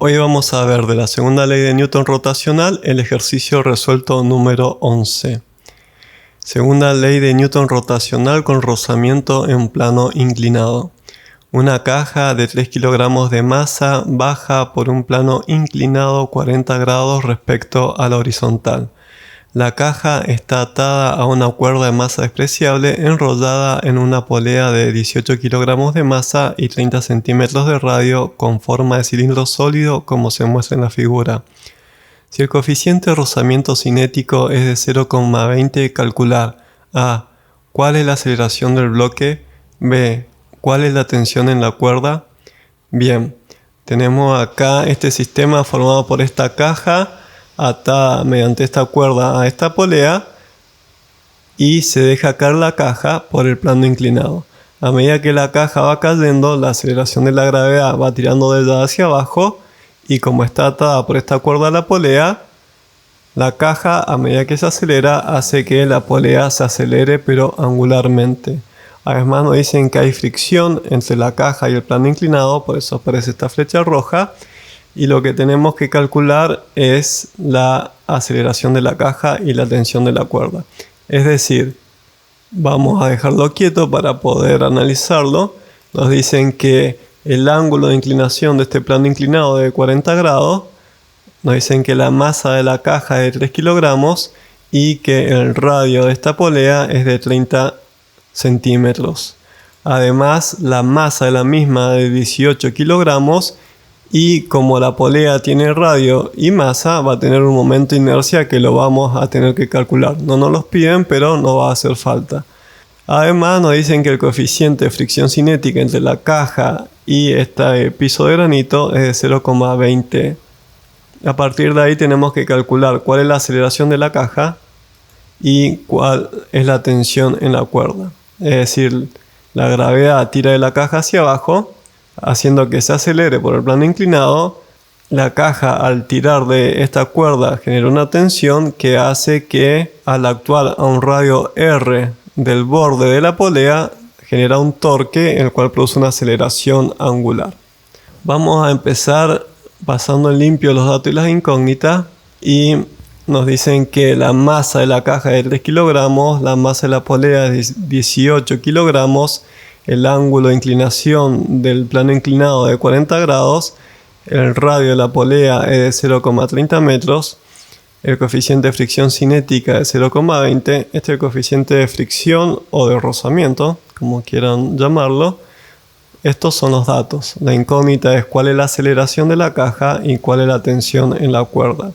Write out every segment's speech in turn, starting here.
Hoy vamos a ver de la segunda ley de Newton rotacional el ejercicio resuelto número 11. Segunda ley de Newton rotacional con rozamiento en plano inclinado. Una caja de 3 kilogramos de masa baja por un plano inclinado 40 grados respecto a la horizontal. La caja está atada a una cuerda de masa despreciable enrollada en una polea de 18 kilogramos de masa y 30 centímetros de radio con forma de cilindro sólido como se muestra en la figura. Si el coeficiente de rozamiento cinético es de 0,20, calcular a. ¿Cuál es la aceleración del bloque? B. ¿Cuál es la tensión en la cuerda? Bien, tenemos acá este sistema formado por esta caja atada mediante esta cuerda a esta polea y se deja caer la caja por el plano inclinado. A medida que la caja va cayendo, la aceleración de la gravedad va tirando de ella hacia abajo y como está atada por esta cuerda a la polea, la caja a medida que se acelera hace que la polea se acelere pero angularmente. Además nos dicen que hay fricción entre la caja y el plano inclinado, por eso aparece esta flecha roja. Y lo que tenemos que calcular es la aceleración de la caja y la tensión de la cuerda. Es decir, vamos a dejarlo quieto para poder analizarlo. Nos dicen que el ángulo de inclinación de este plano inclinado es de 40 grados. Nos dicen que la masa de la caja es de 3 kilogramos y que el radio de esta polea es de 30 centímetros. Además, la masa de la misma es de 18 kilogramos. Y como la polea tiene radio y masa, va a tener un momento de inercia que lo vamos a tener que calcular. No nos los piden, pero no va a hacer falta. Además nos dicen que el coeficiente de fricción cinética entre la caja y este piso de granito es de 0,20. A partir de ahí tenemos que calcular cuál es la aceleración de la caja y cuál es la tensión en la cuerda. Es decir, la gravedad tira de la caja hacia abajo, haciendo que se acelere por el plano inclinado. La caja al tirar de esta cuerda genera una tensión que hace que al actuar a un radio R del borde de la polea genera un torque el cual produce una aceleración angular. Vamos a empezar pasando en limpio los datos y las incógnitas y nos dicen que la masa de la caja es de 3 kilogramos, la masa de la polea es de 18 kilogramos, el ángulo de inclinación del plano inclinado de 40 grados, el radio de la polea es de 0,30 metros, el coeficiente de fricción cinética es 0,20, este es el coeficiente de fricción o de rozamiento, como quieran llamarlo. Estos son los datos. La incógnita es cuál es la aceleración de la caja y cuál es la tensión en la cuerda.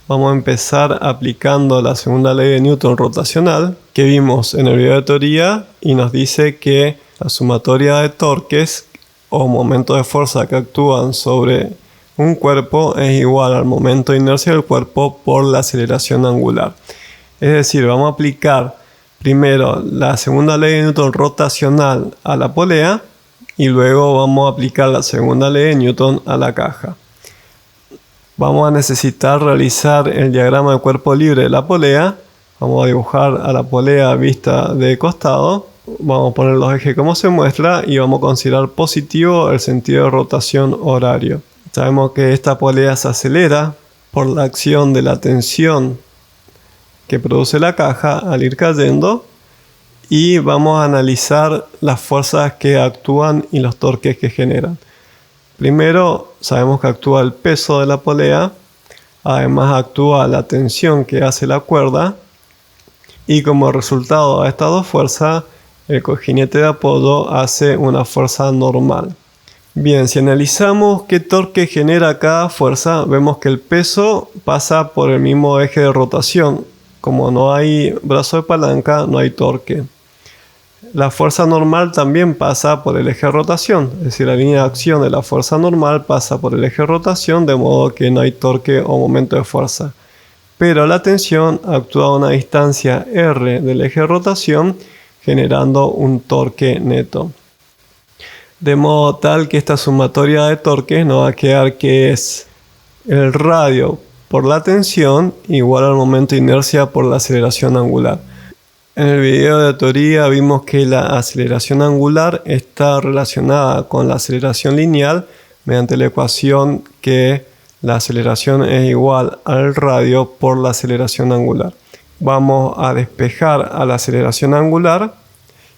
Vamos a empezar aplicando la segunda ley de Newton rotacional que vimos en el video de teoría y nos dice que la sumatoria de torques o momentos de fuerza que actúan sobre un cuerpo es igual al momento de inercia del cuerpo por la aceleración angular. Es decir, vamos a aplicar primero la segunda ley de Newton rotacional a la polea y luego vamos a aplicar la segunda ley de Newton a la caja. Vamos a necesitar realizar el diagrama de cuerpo libre de la polea. Vamos a dibujar a la polea vista de costado. Vamos a poner los ejes como se muestra y vamos a considerar positivo el sentido de rotación horario. Sabemos que esta polea se acelera por la acción de la tensión que produce la caja al ir cayendo y vamos a analizar las fuerzas que actúan y los torques que generan. Primero sabemos que actúa el peso de la polea, además actúa la tensión que hace la cuerda y como resultado de estas dos fuerzas el cojinete de apoyo hace una fuerza normal. Bien, si analizamos qué torque genera cada fuerza, vemos que el peso pasa por el mismo eje de rotación. Como no hay brazo de palanca, no hay torque. La fuerza normal también pasa por el eje de rotación, es decir, la línea de acción de la fuerza normal pasa por el eje de rotación, de modo que no hay torque o momento de fuerza. Pero la tensión actúa a una distancia R del eje de rotación, generando un torque neto. De modo tal que esta sumatoria de torques nos va a quedar que es el radio por la tensión igual al momento de inercia por la aceleración angular. En el video de teoría vimos que la aceleración angular está relacionada con la aceleración lineal, mediante la ecuación que la aceleración es igual al radio por la aceleración angular. Vamos a despejar a la aceleración angular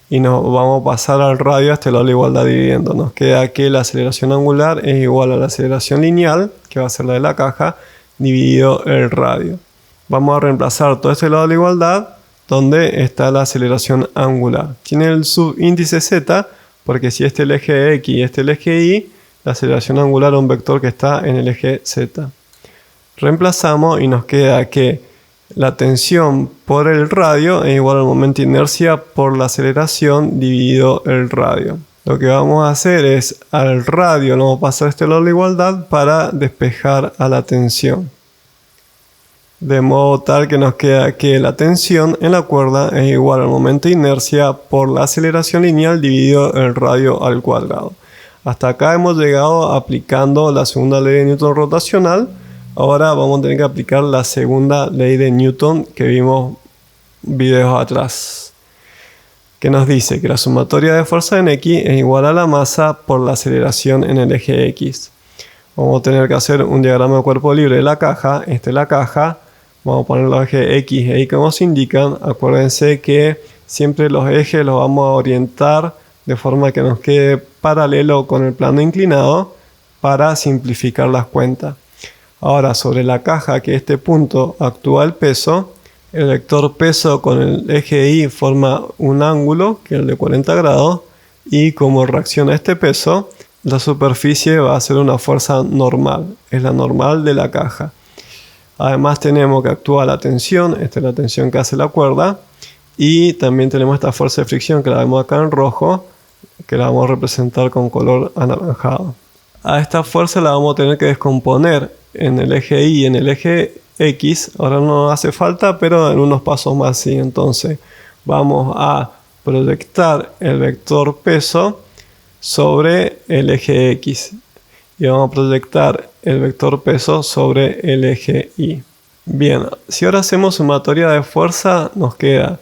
y nos vamos a pasar al radio a este lado de la igualdad dividiendo. Nos queda que la aceleración angular es igual a la aceleración lineal, que va a ser la de la caja, dividido el radio. Vamos a reemplazar todo este lado de la igualdad donde está la aceleración angular. Tiene el subíndice z, porque si este es el eje X y este es el eje Y, la aceleración angular es un vector que está en el eje z. Reemplazamos y nos queda que la tensión por el radio es igual al momento de inercia por la aceleración dividido el radio. Lo que vamos a hacer es al radio lo vamos a pasar a este lado de la igualdad para despejar a la tensión. De modo tal que nos queda que la tensión en la cuerda es igual al momento de inercia por la aceleración lineal dividido el radio al cuadrado. Hasta acá hemos llegado aplicando la segunda ley de Newton rotacional. Ahora vamos a tener que aplicar la segunda ley de Newton que vimos videos atrás, que nos dice que la sumatoria de fuerza en X es igual a la masa por la aceleración en el eje X. Vamos a tener que hacer un diagrama de cuerpo libre de la caja. Esta es la caja. Vamos a poner los ejes X e Y que nos indican. Acuérdense que siempre los ejes los vamos a orientar de forma que nos quede paralelo con el plano inclinado para simplificar las cuentas. Ahora, sobre la caja, que este punto actúa el peso, el vector peso con el eje Y forma un ángulo, que es el de 40 grados, y como reacciona este peso, la superficie va a ser una fuerza normal, es la normal de la caja. Además tenemos que actúa la tensión, esta es la tensión que hace la cuerda, y también tenemos esta fuerza de fricción que la vemos acá en rojo, que la vamos a representar con color anaranjado. A esta fuerza la vamos a tener que descomponer en el eje Y y en el eje X. Ahora no hace falta, pero en unos pasos más sí. Entonces vamos a proyectar el vector peso sobre el eje X y vamos a proyectar el vector peso sobre el eje Y. Bien, si ahora hacemos sumatoria de fuerza, nos queda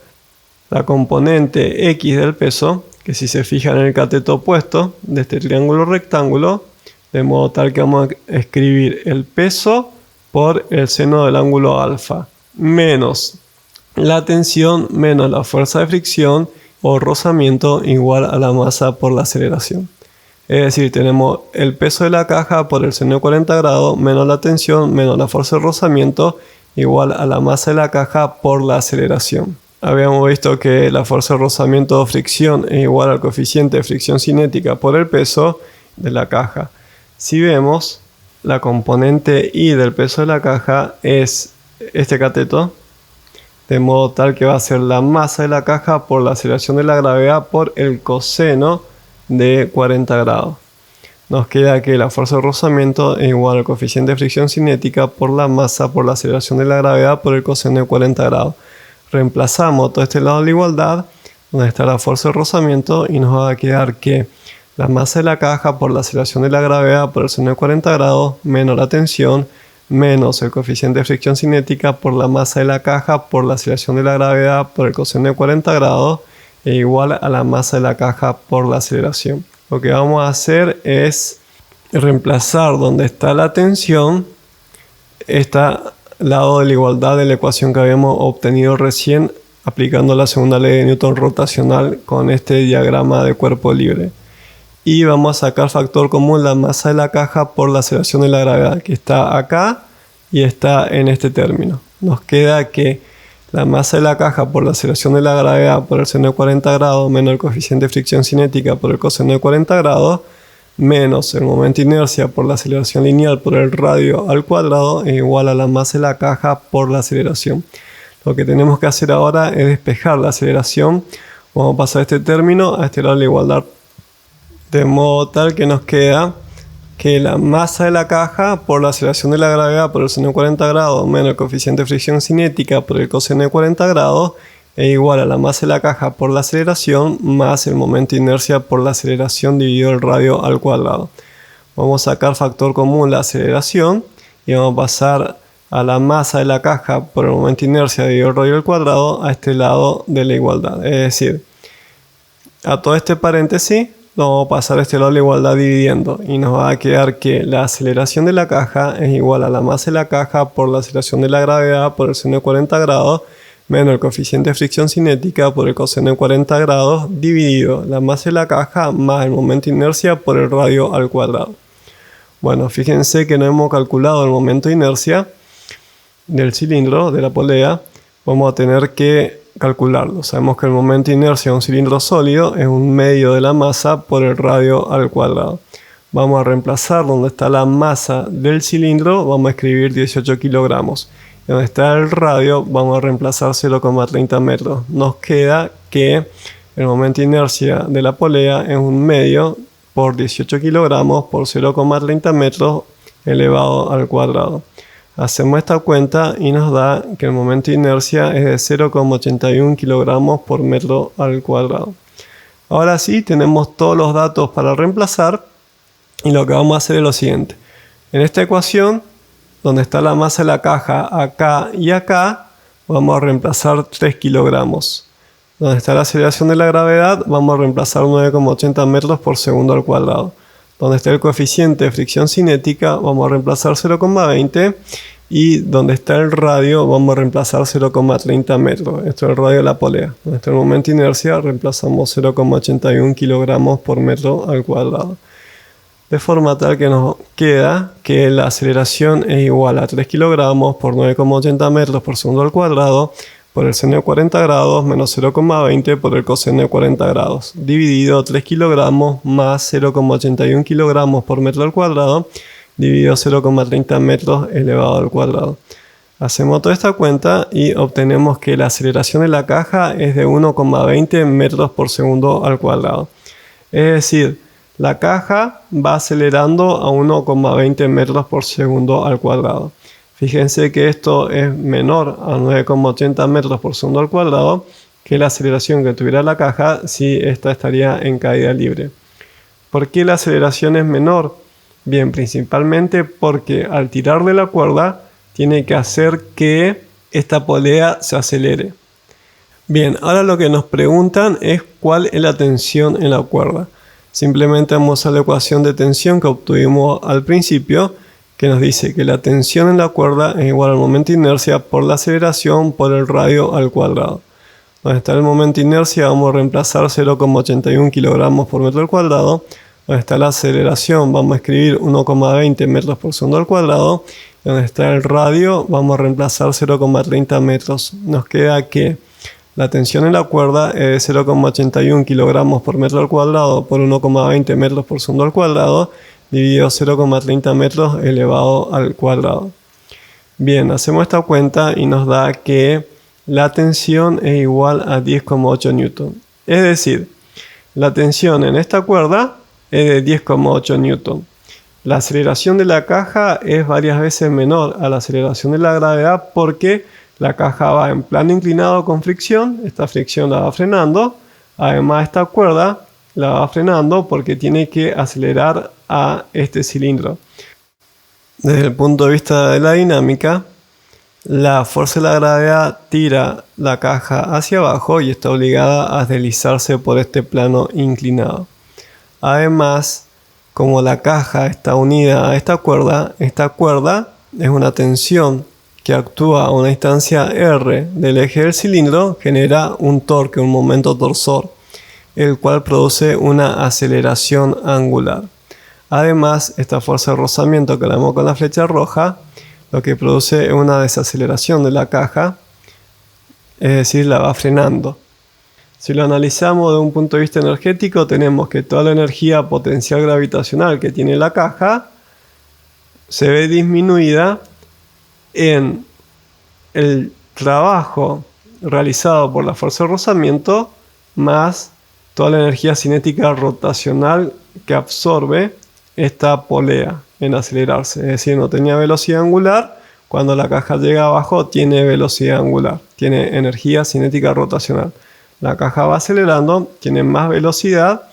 la componente X del peso, que si se fijan en el cateto opuesto de este triángulo rectángulo, de modo tal que vamos a escribir el peso por el seno del ángulo alfa, menos la tensión menos la fuerza de fricción o rozamiento igual a la masa por la aceleración. Es decir, tenemos el peso de la caja por el seno de 40 grados menos la tensión menos la fuerza de rozamiento igual a la masa de la caja por la aceleración. Habíamos visto que la fuerza de rozamiento o fricción es igual al coeficiente de fricción cinética por el peso de la caja. Si vemos, la componente Y del peso de la caja es este cateto, de modo tal que va a ser la masa de la caja por la aceleración de la gravedad por el coseno de 40 grados. Nos queda que la fuerza de rozamiento es igual al coeficiente de fricción cinética por la masa por la aceleración de la gravedad por el coseno de 40 grados. Reemplazamos todo este lado de la igualdad, donde está la fuerza de rozamiento, y nos va a quedar que la masa de la caja por la aceleración de la gravedad por el seno de 40 grados menos la tensión menos el coeficiente de fricción cinética por la masa de la caja por la aceleración de la gravedad por el coseno de 40 grados es igual a la masa de la caja por la aceleración. Lo que vamos a hacer es reemplazar donde está la tensión, este lado de la igualdad de la ecuación que habíamos obtenido recién aplicando la segunda ley de Newton rotacional con este diagrama de cuerpo libre. Y vamos a sacar factor común la masa de la caja por la aceleración de la gravedad, que está acá y está en este término. Nos queda que la masa de la caja por la aceleración de la gravedad por el seno de 40 grados menos el coeficiente de fricción cinética por el coseno de 40 grados menos el momento de inercia por la aceleración lineal por el radio al cuadrado es igual a la masa de la caja por la aceleración. Lo que tenemos que hacer ahora es despejar la aceleración. Vamos a pasar este término a este lado de la igualdad, de modo tal que nos queda que la masa de la caja por la aceleración de la gravedad por el seno de 40 grados menos el coeficiente de fricción cinética por el coseno de 40 grados es igual a la masa de la caja por la aceleración más el momento de inercia por la aceleración dividido el radio al cuadrado. Vamos a sacar factor común la aceleración y vamos a pasar a la masa de la caja por el momento de inercia dividido el radio al cuadrado a este lado de la igualdad. Es decir, a todo este paréntesis lo vamos a pasar a este lado de la igualdad dividiendo y nos va a quedar que la aceleración de la caja es igual a la masa de la caja por la aceleración de la gravedad por el seno de 40 grados menos el coeficiente de fricción cinética por el coseno de 40 grados dividido la masa de la caja más el momento de inercia por el radio al cuadrado. Bueno, fíjense que no hemos calculado el momento de inercia del cilindro, de la polea. Vamos a tener que calcularlo. Sabemos que el momento de inercia de un cilindro sólido es un medio de la masa por el radio al cuadrado. Vamos a reemplazar donde está la masa del cilindro, vamos a escribir 18 kilogramos. Y donde está el radio, vamos a reemplazar 0,30 metros. Nos queda que el momento de inercia de la polea es un medio por 18 kilogramos por 0,30 metros elevado al cuadrado. Hacemos esta cuenta y nos da que el momento de inercia es de 0,81 kilogramos por metro al cuadrado. Ahora sí, tenemos todos los datos para reemplazar y lo que vamos a hacer es lo siguiente. En esta ecuación, donde está la masa de la caja acá y acá, vamos a reemplazar 3 kilogramos. Donde está la aceleración de la gravedad, vamos a reemplazar 9,80 metros por segundo al cuadrado. Donde está el coeficiente de fricción cinética, vamos a reemplazar 0,20 y donde está el radio, vamos a reemplazar 0,30 metros. Esto es el radio de la polea. Donde está el momento de inercia, reemplazamos 0,81 kilogramos por metro al cuadrado. De forma tal que nos queda que la aceleración es igual a 3 kilogramos por 9,80 metros por segundo al cuadrado por el seno de 40 grados menos 0,20 por el coseno de 40 grados, dividido 3 kilogramos más 0,81 kilogramos por metro al cuadrado, dividido 0,30 metros elevado al cuadrado. Hacemos toda esta cuenta y obtenemos que la aceleración de la caja es de 1,20 metros por segundo al cuadrado. Es decir, la caja va acelerando a 1,20 metros por segundo al cuadrado. Fíjense que esto es menor a 9,80 metros por segundo al cuadrado que la aceleración que tuviera la caja si esta estaría en caída libre. ¿Por qué la aceleración es menor? Bien, principalmente porque al tirarle la cuerda tiene que hacer que esta polea se acelere. Bien, ahora lo que nos preguntan es cuál es la tensión en la cuerda. Simplemente vamos a la ecuación de tensión que obtuvimos al principio, que nos dice que la tensión en la cuerda es igual al momento de inercia por la aceleración por el radio al cuadrado. Donde está el momento de inercia vamos a reemplazar 0,81 kilogramos por metro al cuadrado. Donde está la aceleración vamos a escribir 1,20 metros por segundo al cuadrado. Y donde está el radio vamos a reemplazar 0,30 metros. Nos queda que la tensión en la cuerda es de 0,81 kilogramos por metro al cuadrado por 1,20 metros por segundo al cuadrado dividido 0,30 metros elevado al cuadrado. Bien, hacemos esta cuenta y nos da que la tensión es igual a 10,8 newton. Es decir, la tensión en esta cuerda es de 10,8 newton. La aceleración de la caja es varias veces menor a la aceleración de la gravedad porque la caja va en plano inclinado con fricción, esta fricción la va frenando. Además, esta cuerda la va frenando porque tiene que acelerar a este cilindro. Desde el punto de vista de la dinámica, la fuerza de la gravedad tira la caja hacia abajo y está obligada a deslizarse por este plano inclinado. Además, como la caja está unida a esta cuerda es una tensión que actúa a una distancia r del eje del cilindro, genera un torque, un momento torsor, el cual produce una aceleración angular. Además, esta fuerza de rozamiento que la vemos con la flecha roja, lo que produce es una desaceleración de la caja, es decir, la va frenando. Si lo analizamos de un punto de vista energético, tenemos que toda la energía potencial gravitacional que tiene la caja se ve disminuida en el trabajo realizado por la fuerza de rozamiento más toda la energía cinética rotacional que absorbe esta polea en acelerarse. Es decir, no tenía velocidad angular, cuando la caja llega abajo tiene velocidad angular, tiene energía cinética rotacional. La caja va acelerando, tiene más velocidad,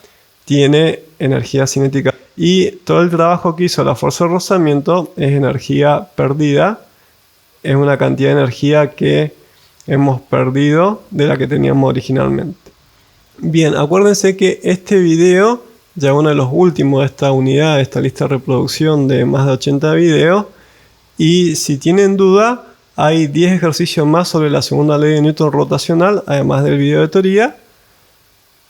tiene energía cinética. Y todo el trabajo que hizo la fuerza de rozamiento es energía perdida, es una cantidad de energía que hemos perdido de la que teníamos originalmente. Bien, acuérdense que este video ya uno de los últimos de esta unidad, de esta lista de reproducción de más de 80 videos. Y si tienen duda, hay 10 ejercicios más sobre la segunda ley de Newton rotacional, además del video de teoría.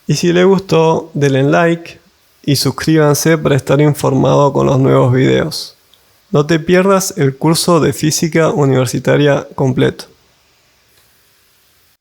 Y si les gustó, denle like y suscríbanse para estar informado con los nuevos videos. No te pierdas el curso de física universitaria completo.